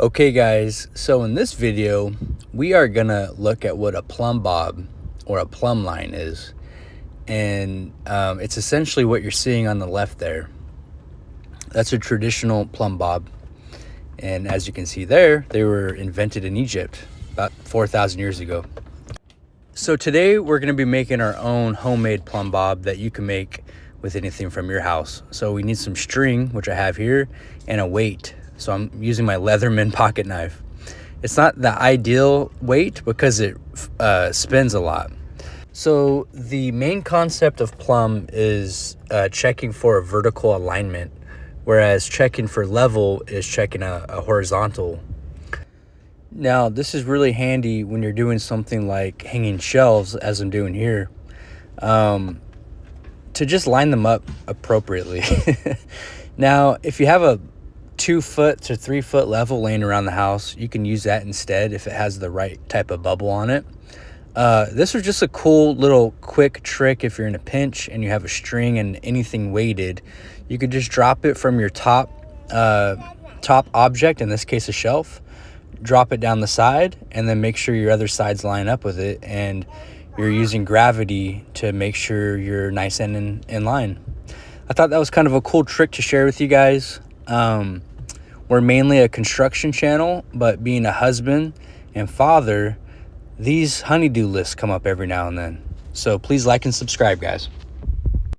Okay guys, so in this video we are gonna look at what a plumb bob or a plumb line is, and it's essentially what you're seeing on the left there. That's a traditional plumb bob, and as you can see there, they were invented in Egypt about 4,000 years ago. So today we're going to be making our own homemade plumb bob that you can make with anything from your house. So we need some string, which I have here, and a weight. So I'm using my Leatherman pocket knife. It's not the ideal weight because it spins a lot. So the main concept of plumb is checking for a vertical alignment, whereas checking for level is checking a horizontal. Now, this is really handy when you're doing something like hanging shelves, as I'm doing here, to just line them up appropriately. Now, if you have a 2 foot to 3 foot level laying around the house, you can use that instead if it has the right type of bubble on it. This was just a cool little quick trick. If you're in a pinch and you have a string and anything weighted, you could just drop it from your top object, in this case a shelf, drop it down the side, and then make sure your other sides line up with it, and you're using gravity to make sure you're nice and in line. I thought that was kind of a cool trick to share with you guys. We're mainly a construction channel, but being a husband and father, these honey-do lists come up every now and then. So please like and subscribe, guys.